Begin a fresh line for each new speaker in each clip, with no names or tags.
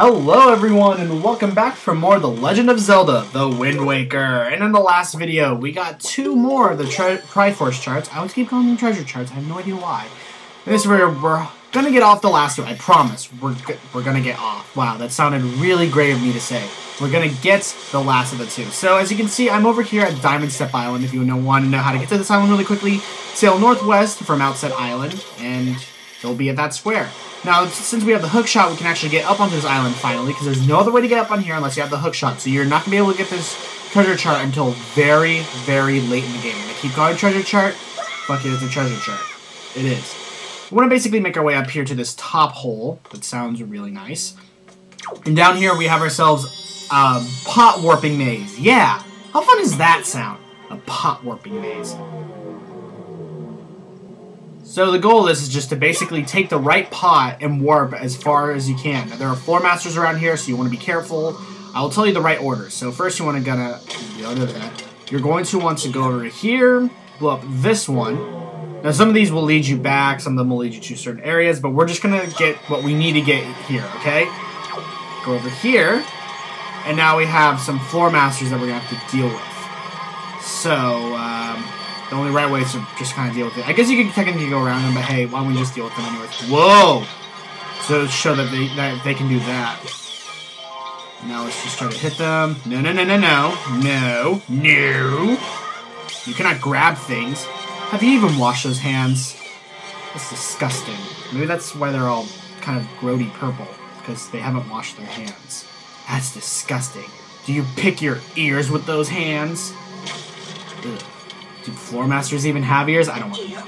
Hello everyone and welcome back for more of The Legend of Zelda, The Wind Waker. And in the last video, we got two more of the Triforce Charts. I always keep calling them treasure charts, I have no idea why. In this video, we're gonna get off the last two, I promise. We're gonna get off. Wow, that sounded really great of me to say. We're gonna get the last of the two. So as you can see, I'm over here at Diamond Step Island. If you want to know how to get to this island really quickly, sail northwest from Outset Island, and you'll be at that square. Now, since we have the hook shot, we can actually get up onto this island finally, because there's no other way to get up on here unless you have the hook shot. So you're not going to be able to get this treasure chart until very, very late in the game. They keep calling it treasure chart. Fuck it, it's a treasure chart. It is. We want to basically make our way up here to this top hole. That sounds really nice. And down here we have ourselves a pot warping maze. Yeah! How fun does that sound? A pot warping maze. So the goal of this is just to basically take the right pot and warp as far as you can. Now, there are floor masters around here, so you want to be careful. I will tell you the right order. So first you want to you're going to want to go over here, blow up this one. Now some of these will lead you back, some of them will lead you to certain areas, but we're just going to get what we need to get here, okay? Go over here, and now we have some floor masters that we're going to have to deal with. So, the only right way is to just kind of deal with it. I guess you could technically go around them, but hey, why don't we just deal with them anyways? Whoa! So to show that they can do that. Now let's just try to hit them. No, no, no, no, no. No. No. You cannot grab things. Have you even washed those hands? That's disgusting. Maybe that's why they're all kind of grody purple. Because they haven't washed their hands. That's disgusting. Do you pick your ears with those hands? Ugh. Do floor masters even have ears? I don't want to know.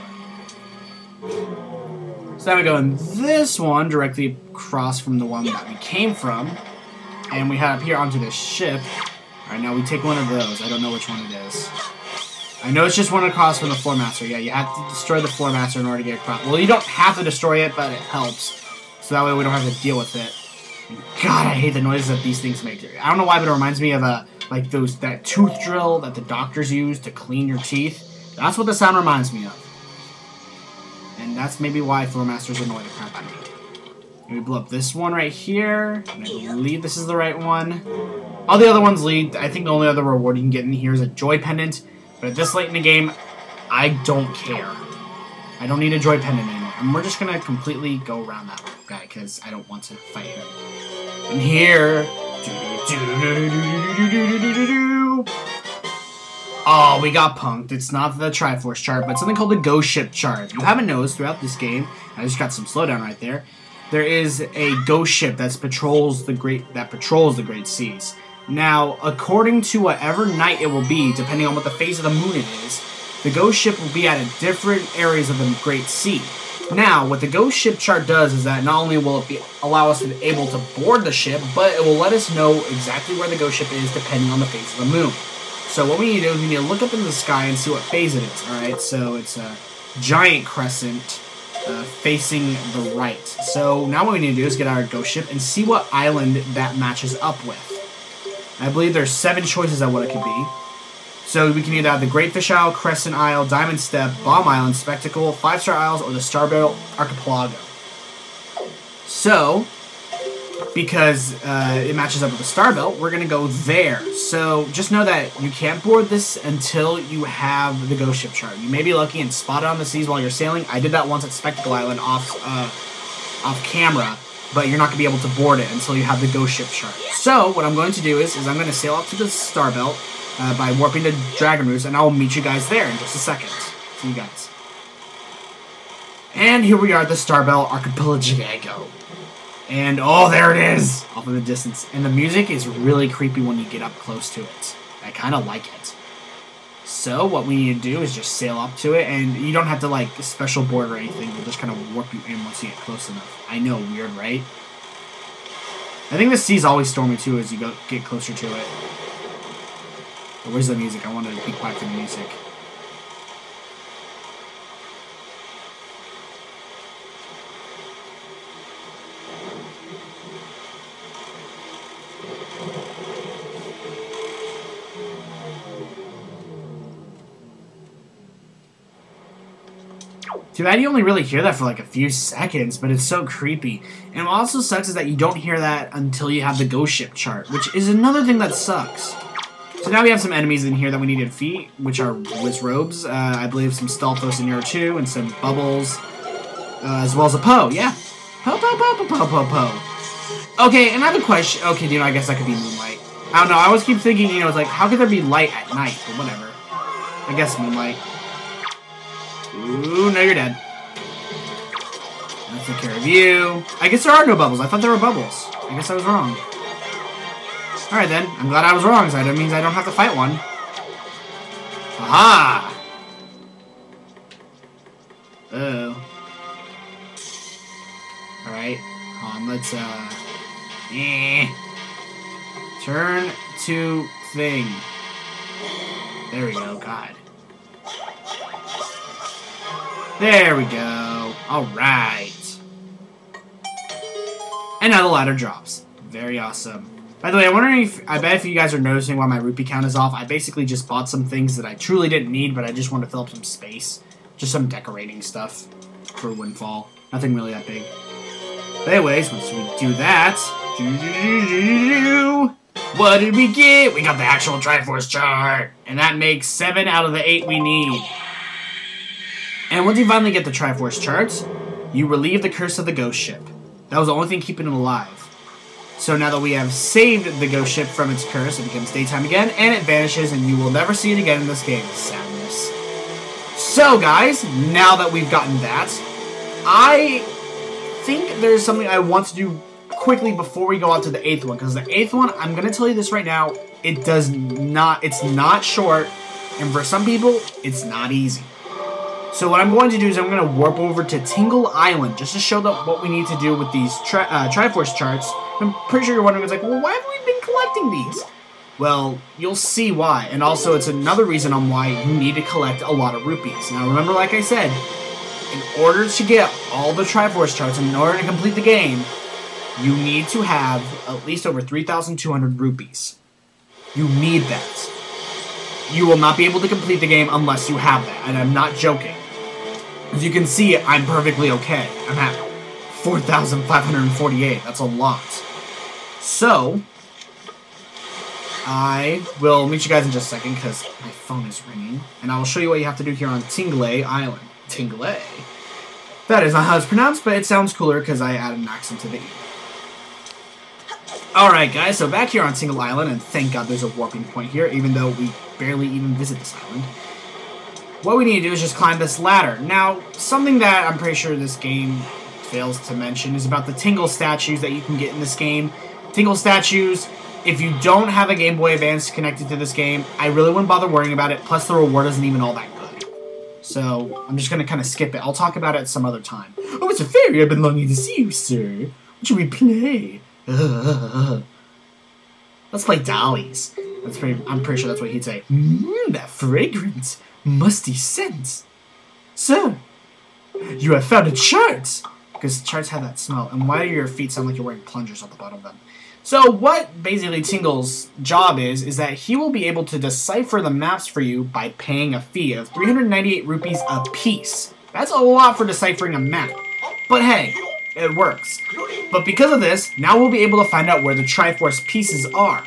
So now we go in this one directly across from the one that we came from. And we head up here onto this ship. Alright, now we take one of those. I don't know which one it is. I know it's just one across from the floor master. Yeah, you have to destroy the floor master in order to get across. Well, you don't have to destroy it, but it helps. So that way we don't have to deal with it. And God, I hate the noises that these things make. I don't know why, but it reminds me of like that tooth drill that the doctors use to clean your teeth. That's what the sound reminds me of. And that's maybe why floor masters annoy the crap out of me. And we blow up this one right here. And I believe this is the right one. All the other ones lead. I think the only other reward you can get in here is a joy pendant. But at this late in the game, I don't care. I don't need a joy pendant anymore. And we're just going to completely go around that guy because I don't want to fight him. And here... Oh, we got punked. It's not the Triforce chart, but something called the Ghost Ship chart. If you haven't noticed throughout this game, I just got some slowdown right there. There is a ghost ship that patrols the great seas. Now, according to whatever night it will be, depending on what the phase of the moon it is, the ghost ship will be at different areas of the Great Sea. Now, what the Ghost Ship chart does is that not only will it allow us to be able to board the ship, but it will let us know exactly where the ghost ship is depending on the phase of the moon. So what we need to do is we need to look up into the sky and see what phase it is, alright? So it's a giant crescent facing the right. So now what we need to do is get our ghost ship and see what island that matches up with. I believe there's 7 choices of what it could be. So we can either have the Great Fish Isle, Crescent Isle, Diamond Step, Bomb Island, Spectacle, 5-Star Isles, or the Starbelt Archipelago. So, because it matches up with the Starbelt, we're going to go there. So just know that you can't board this until you have the Ghost Ship chart. You may be lucky and spot it on the seas while you're sailing. I did that once at Spectacle Island off camera, but you're not going to be able to board it until you have the Ghost Ship chart. So what I'm going to do is I'm going to sail up to the Starbelt by warping to Dragon Roost, and I will meet you guys there in just a second. See you guys. And here we are at the Starbelt Archipelago. And oh, there it is! Off in the distance. And the music is really creepy when you get up close to it. I kind of like it. So what we need to do is just sail up to it, and you don't have to like special board or anything. We'll just kind of warp you in once you get close enough. I know, weird, right? I think the sea's always stormy too as you get closer to it. Where's the music? I want to be quiet for the music. Too bad you only really hear that for like a few seconds, but it's so creepy. And what also sucks is that you don't hear that until you have the ghost ship chart, which is another thing that sucks. So now we have some enemies in here that we need to defeat, which are Wiz Robes. I believe some Stalfos in here too, and some Bubbles, as well as a Poe. Yeah. Poe. Okay, and I have a question. Okay, I guess that could be Moonlight. I don't know, I always keep thinking, it's like, how could there be light at night? But whatever. I guess Moonlight. Ooh, no, you're dead. Let's take care of you. I guess there are no bubbles. I thought there were bubbles. I guess I was wrong. Alright then. I'm glad I was wrong, so that means I don't have to fight one. Aha! Uh-oh. Alright. Hold on, let's, turn to thing. There we go, God. There we go. Alright. And now the ladder drops. Very awesome. By the way, I'm wondering I bet if you guys are noticing why my rupee count is off, I basically just bought some things that I truly didn't need, but I just wanted to fill up some space. Just some decorating stuff for Windfall. Nothing really that big. But anyways, once we do that... What did we get? We got the actual Triforce chart. And that makes 7 out of the 8 we need. And once you finally get the Triforce charts, you relieve the curse of the ghost ship. That was the only thing keeping it alive. So now that we have saved the ghost ship from its curse, it becomes daytime again, and it vanishes, and you will never see it again in this game. Sadness. So guys, now that we've gotten that, I think there's something I want to do quickly before we go on to the 8th one, because the 8th one, I'm going to tell you this right now, it's not short, and for some people, it's not easy. So what I'm going to do is I'm going to warp over to Tingle Island, just to show that what we need to do with these Triforce charts. I'm pretty sure you're wondering, it's like, well, why have we been collecting these? Well, you'll see why, and also it's another reason on why you need to collect a lot of rupees. Now remember, like I said, in order to get all the Triforce charts, and in order to complete the game, you need to have at least over 3,200 rupees. You need that. You will not be able to complete the game unless you have that, and I'm not joking. As you can see, I'm perfectly okay. I'm at 4,548. That's a lot. So, I will meet you guys in just a second because my phone is ringing, and I will show you what you have to do here on Tingle Island. Tingle. That is not how it's pronounced, but it sounds cooler because I added an accent to the E. Alright guys, so back here on Tingle Island, and thank God there's a warping point here, even though we barely even visit this island. What we need to do is just climb this ladder. Now, something that I'm pretty sure this game fails to mention is about the Tingle statues that you can get in this game. Tingle statues, if you don't have a Game Boy Advance connected to this game, I really wouldn't bother worrying about it, plus the reward isn't even all that good. So, I'm just going to kind of skip it. I'll talk about it some other time. Oh, it's a fairy, I've been longing to see you, sir. What should we play? Let's play Dollies. I'm pretty sure that's what he'd say. That fragrance, musty scent. Sir, you have found a chart. Because charts have that smell. And why do your feet sound like you're wearing plungers at the bottom of them? So what basically Tingle's job is that he will be able to decipher the maps for you by paying a fee of 398 rupees a piece. That's a lot for deciphering a map. But hey, it works. But because of this, now we'll be able to find out where the Triforce pieces are.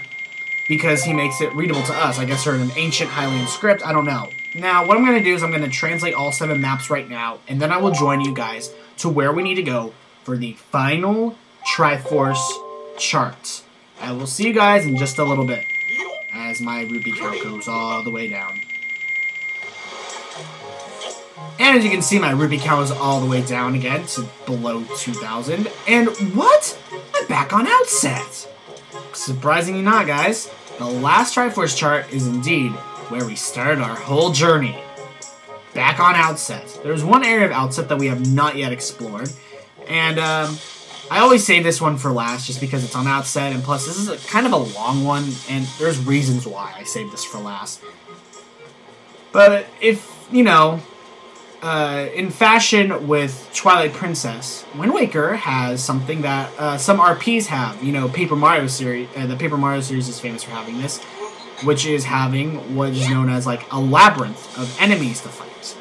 Because he makes it readable to us. I guess they're in an ancient Hylian script, I don't know. Now, what I'm going to do is I'm going to translate all 7 maps right now, and then I will join you guys to where we need to go for the final Triforce chart. I will see you guys in just a little bit, as my rupee count goes all the way down. And as you can see, my rupee count is all the way down again to below 2,000. And what? I'm back on Outset! Surprisingly not, guys. The last Triforce chart is indeed where we started our whole journey. Back on Outset. There's one area of Outset that we have not yet explored. And I always save this one for last just because it's on Outset. And plus, this is kind of a long one. And there's reasons why I saved this for last. But if, you know... in fashion with Twilight Princess, Wind Waker has something that some RPs have. You know, Paper Mario series. The Paper Mario series is famous for having this, which is having what is known as like a labyrinth of enemies to fight.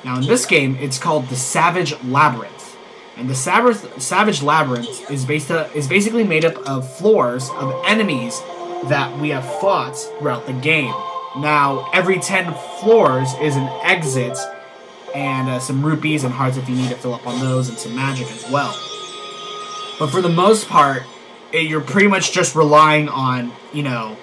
Now in this game, it's called the Savage Labyrinth. And the Savage Labyrinth is basically made up of floors of enemies that we have fought throughout the game. Now, every 10 floors is an exit, and some rupees and hearts if you need to fill up on those, and some magic as well. But for the most part, you're pretty much just relying on, you know,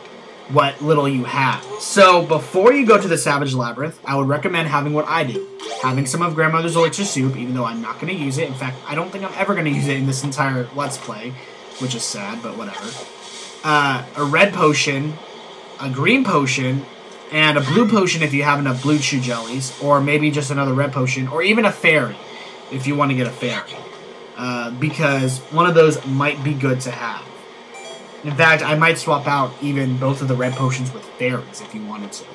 what little you have. So, before you go to the Savage Labyrinth, I would recommend having what I do. Having some of Grandmother's Elixir Soup, even though I'm not going to use it. In fact, I don't think I'm ever going to use it in this entire Let's Play, which is sad, but whatever. A red potion, a green potion, and a blue potion if you have enough blue chew jellies, or maybe just another red potion, or even a fairy if you want to get a fairy. Because one of those might be good to have. In fact, I might swap out even both of the red potions with fairies if you wanted to.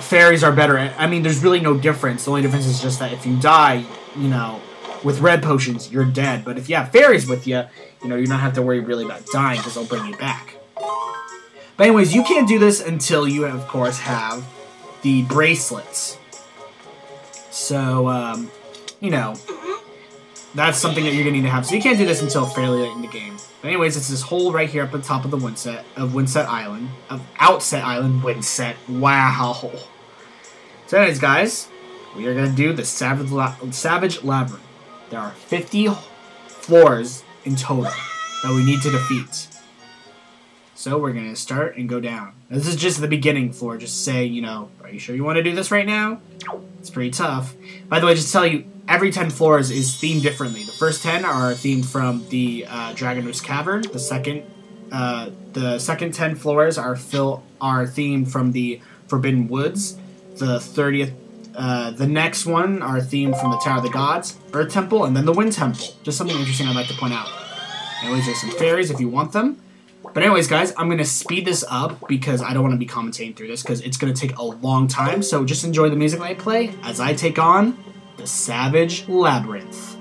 Fairies are better. I mean, there's really no difference. The only difference is just that if you die, you know, with red potions, you're dead. But if you have fairies with you, you know, you don't have to worry really about dying because they'll bring you back. But anyways, you can't do this until you, of course, have the bracelets. So, you know, that's something that you're going to need to have. So you can't do this until fairly late in the game. But anyways, it's this hole right here up at the top of the Windset Island. Outset Island. Windset. Wow. So anyways, guys, we are going to do the Savage Labyrinth. There are 50 floors in total that we need to defeat. So we're going to start and go down. Now, this is just the beginning floor. Just say, you know, are you sure you want to do this right now? It's pretty tough. By the way, just to tell you, every 10 floors is themed differently. The first 10 are themed from the Dragon Roost Cavern. The second 10 floors are themed from the Forbidden Woods. The next one are themed from the Tower of the Gods, Earth Temple, and then the Wind Temple. Just something interesting I'd like to point out. Anyways, there's some fairies if you want them. But anyways, guys, I'm going to speed this up because I don't want to be commentating through this because it's going to take a long time. So just enjoy the music I play as I take on the Savage Labyrinth.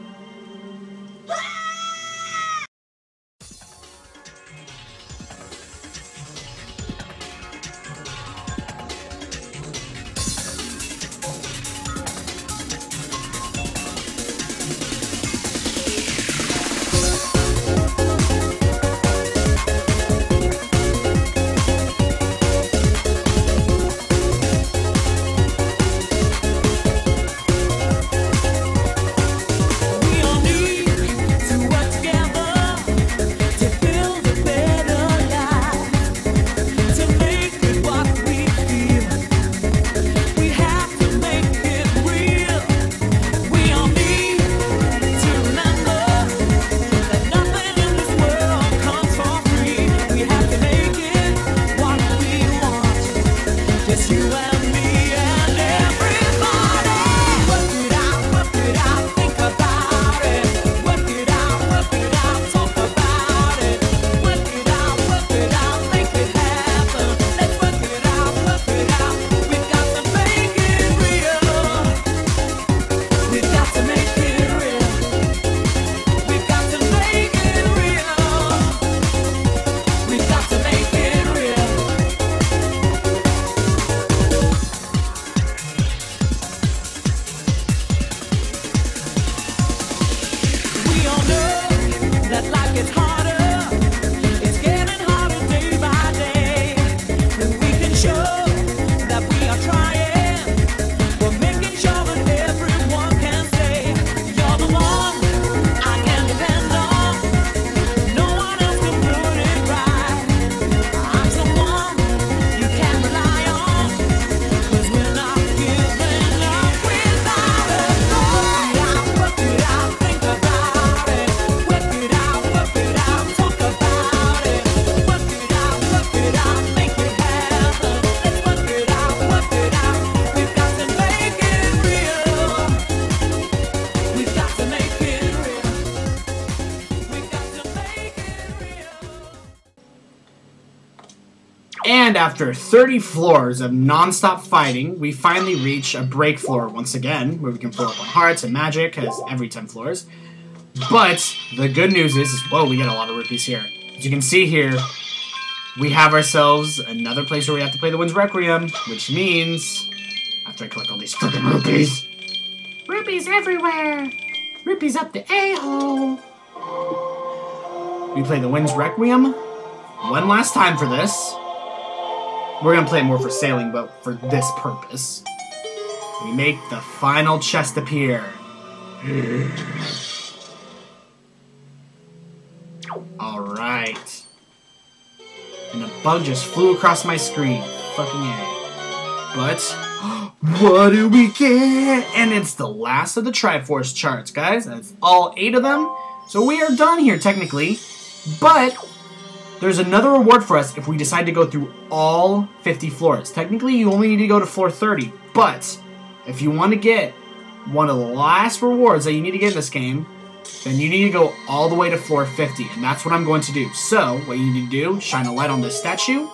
And after 30 floors of non-stop fighting, we finally reach a break floor once again, where we can fill up on hearts and magic, as every 10 floors. But the good news is, whoa, we get a lot of rupees here. As you can see here, we have ourselves another place where we have to play the Wind's Requiem, which means, after I collect all these freaking rupees, Rupees everywhere! Rupees up the a-hole! We play the Wind's Requiem one last time for this. We're gonna play it more for sailing, but for this purpose. We make the final chest appear. Alright. And a bug just flew across my screen. Fucking A. But, what do we get? And it's the last of the Triforce Charts, guys. That's all 8 of them. So we are done here, technically. But, there's another reward for us if we decide to go through all 50 floors. Technically, you only need to go to floor 30. But, if you want to get one of the last rewards that you need to get in this game, then you need to go all the way to floor 50. And that's what I'm going to do. So, what you need to do, shine a light on this statue.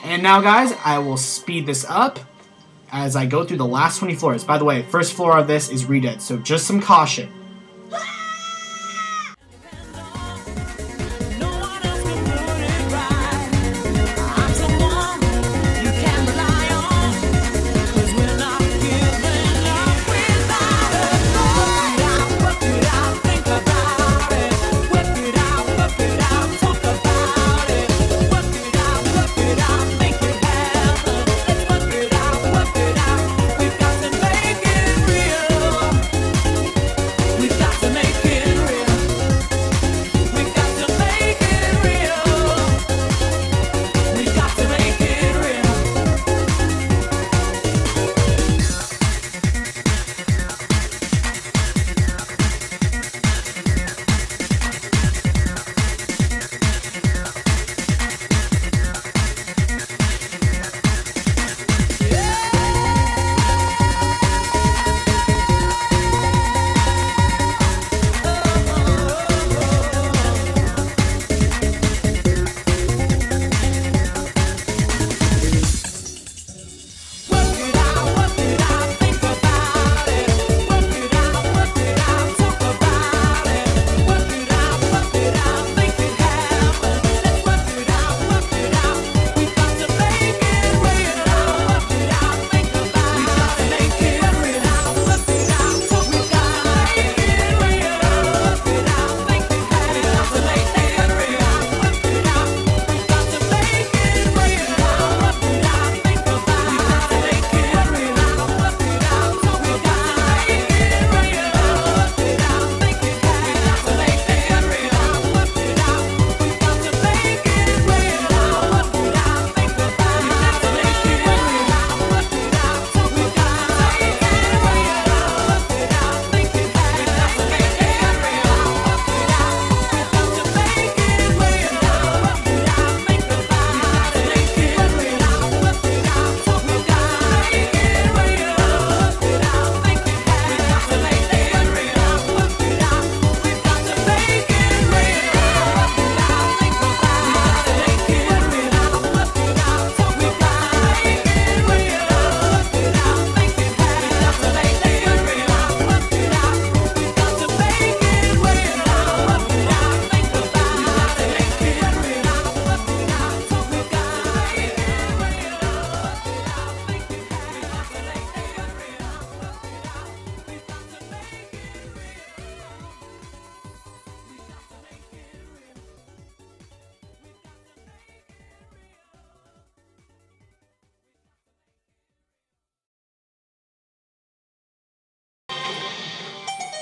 And now, guys, I will speed this up as I go through the last 20 floors. By the way, first floor of this is Redead, so just some caution.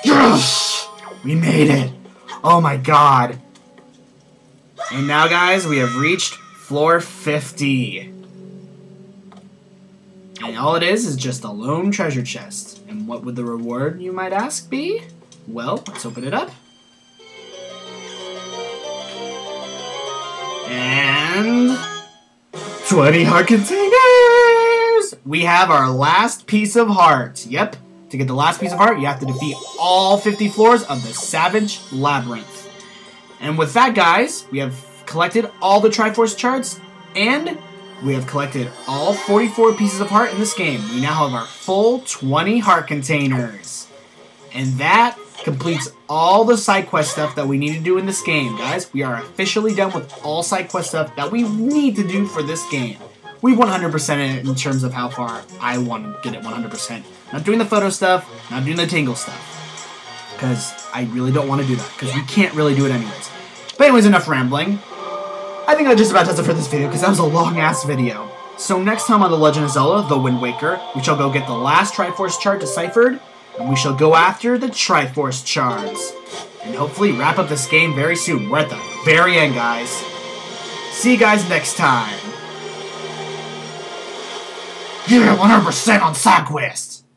Yes! We made it! Oh my god. And now, guys, we have reached floor 50. And all it is just a lone treasure chest. And what would the reward, you might ask, be? Well, let's open it up. And 20 heart containers! We have our last piece of heart. Yep. To get the last piece of heart, you have to defeat all 50 floors of the Savage Labyrinth. And with that, guys, we have collected all the Triforce Charts, and we have collected all 44 pieces of heart in this game. We now have our full 20 heart containers. And that completes all the side quest stuff that we need to do in this game, guys. We are officially done with all side quest stuff that we need to do for this game. we 100% it in terms of how far I want to get it 100%. Not doing the photo stuff, not doing the tingle stuff. Because I really don't want to do that, because we can't really do it anyways. But anyways, enough rambling. I think that just about does it for this video, because that was a long-ass video. So next time on The Legend of Zelda, The Wind Waker, we shall go get the last Triforce chart deciphered, and we shall go after the Triforce Charts. And hopefully wrap up this game very soon. We're at the very end, guys. See you guys next time. Yeah, 100% on side quest.